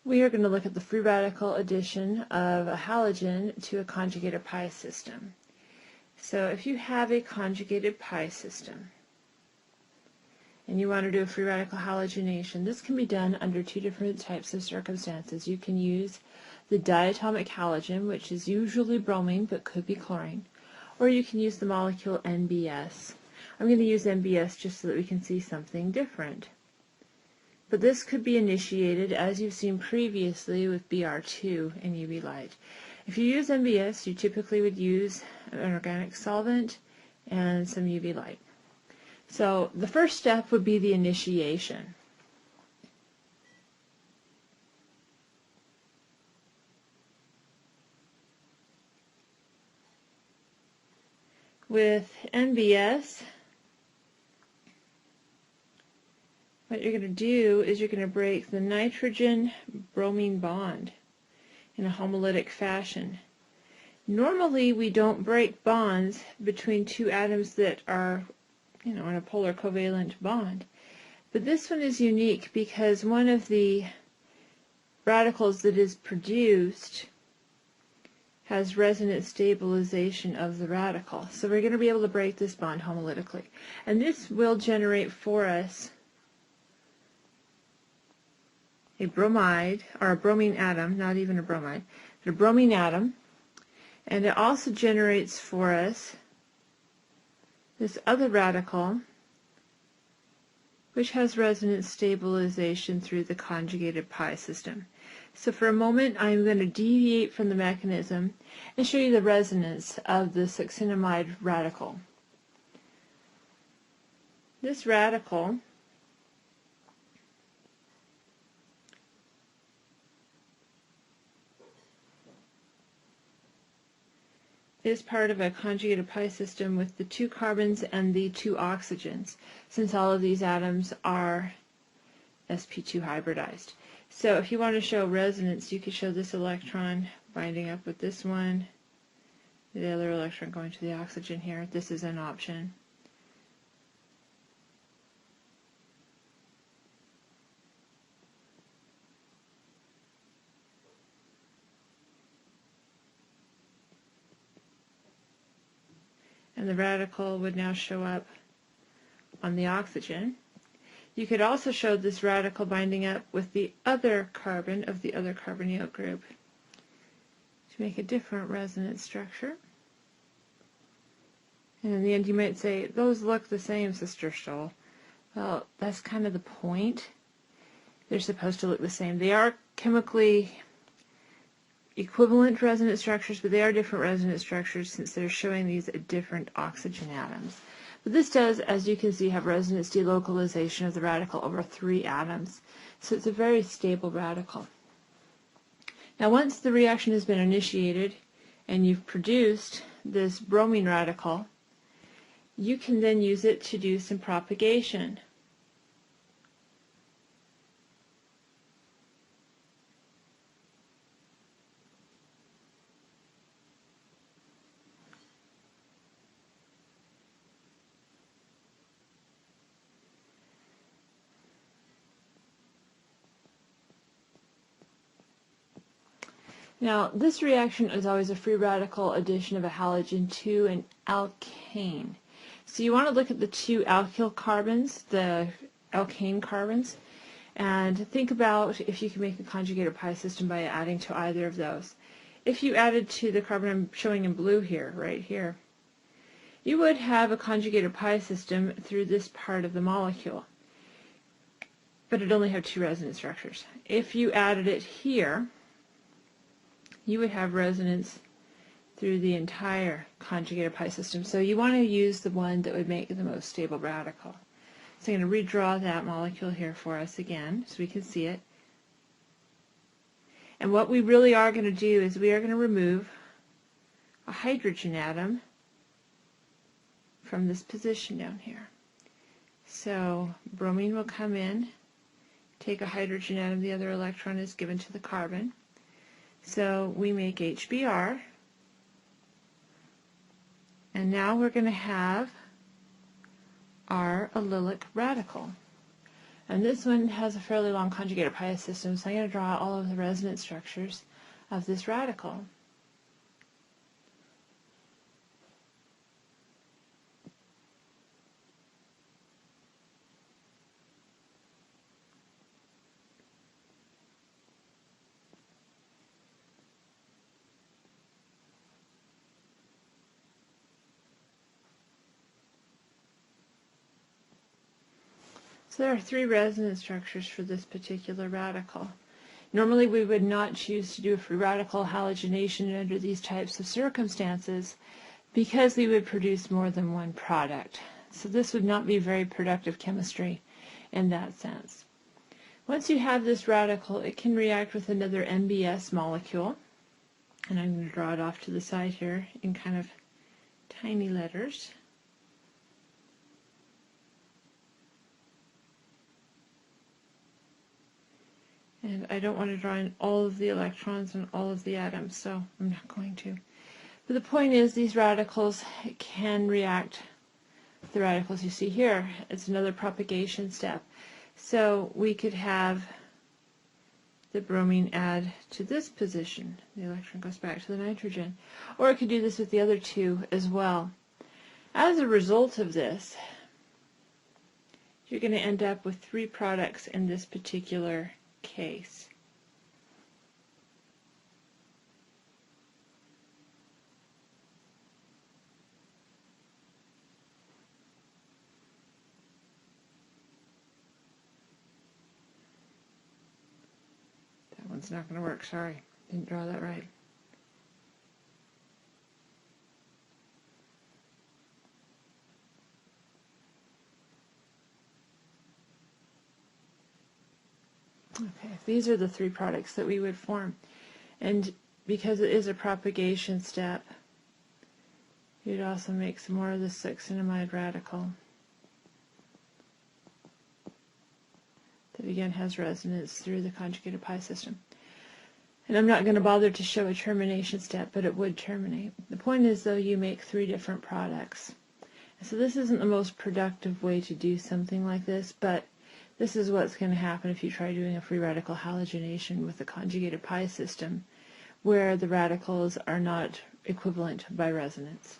We are going to look at the free radical addition of a halogen to a conjugated pi system. So if you have a conjugated pi system and you want to do a free radical halogenation, this can be done under two different types of circumstances. You can use the diatomic halogen, which is usually bromine but could be chlorine, or you can use the molecule NBS. I'm going to use NBS just so that we can see something different. But this could be initiated, as you've seen previously, with Br2 and UV light. If you use NBS, you typically would use an organic solvent and some UV light. So the first step would be the initiation. With NBS, what you're going to do is you're going to break the nitrogen-bromine bond in a homolytic fashion. Normally we don't break bonds between two atoms that are, in a polar covalent bond. But this one is unique because one of the radicals that is produced has resonance stabilization of the radical. So we're going to be able to break this bond homolytically. And this will generate for us a bromide, or a bromine atom, not even a bromide, but a bromine atom. And it also generates for us this other radical, which has resonance stabilization through the conjugated pi system. So for a moment, I'm going to deviate from the mechanism and show you the resonance of the succinimide radical. This radical is part of a conjugated pi system with the 2 carbons and the 2 oxygens, since all of these atoms are sp2 hybridized. So if you want to show resonance, you could show this electron binding up with this one, the other electron going to the oxygen here. This is an option. And the radical would now show up on the oxygen. You could also show this radical binding up with the other carbon of the other carbonyl group to make a different resonance structure. And in the end you might say, those look the same, Sister Stoll. Well, that's kind of the point. They're supposed to look the same. They are chemically equivalent resonance structures, but they are different resonance structures since they're showing these at different oxygen atoms. But this does, as you can see, have resonance delocalization of the radical over 3 atoms. So it's a very stable radical. Now once the reaction has been initiated and you've produced this bromine radical, you can then use it to do some propagation. Now, this reaction is always a free radical addition of a halogen to an alkane. So you want to look at the 2 alkyl carbons, the alkane carbons, and think about if you can make a conjugated pi system by adding to either of those. If you added to the carbon I'm showing in blue here, right here, you would have a conjugated pi system through this part of the molecule, but it'd only have 2 resonance structures. If you added it here, you would have resonance through the entire conjugated pi system. So you want to use the one that would make the most stable radical. So I'm going to redraw that molecule here for us again so we can see it. And what we really are going to do is we are going to remove a hydrogen atom from this position down here. So bromine will come in, take a hydrogen atom, the other electron is given to the carbon. So we make HBr, and now we're going to have our allylic radical. And this one has a fairly long conjugated pi system, so I'm going to draw all of the resonance structures of this radical. So there are 3 resonance structures for this particular radical. Normally we would not choose to do a free radical halogenation under these types of circumstances because we would produce more than one product. So this would not be very productive chemistry in that sense. Once you have this radical, it can react with another NBS molecule. And I'm going to draw it off to the side here in kind of tiny letters. And I don't want to draw in all of the electrons and all of the atoms, so I'm not going to. But the point is, these radicals can react with the radicals you see here. It's another propagation step. So we could have the bromine add to this position. The electron goes back to the nitrogen. Or it could do this with the other 2 as well. As a result of this, you're going to end up with 3 products in this particular case. That one's not going to work, sorry. Didn't draw that right. Okay, these are the 3 products that we would form. And because it is a propagation step, you'd also make some more of the 6-cinnamide radical that again has resonance through the conjugated pi system. And I'm not going to bother to show a termination step, but it would terminate. The point is, though, you make 3 different products. And so this isn't the most productive way to do something like this, but this is what's going to happen if you try doing a free radical halogenation with the conjugated pi system, where the radicals are not equivalent by resonance.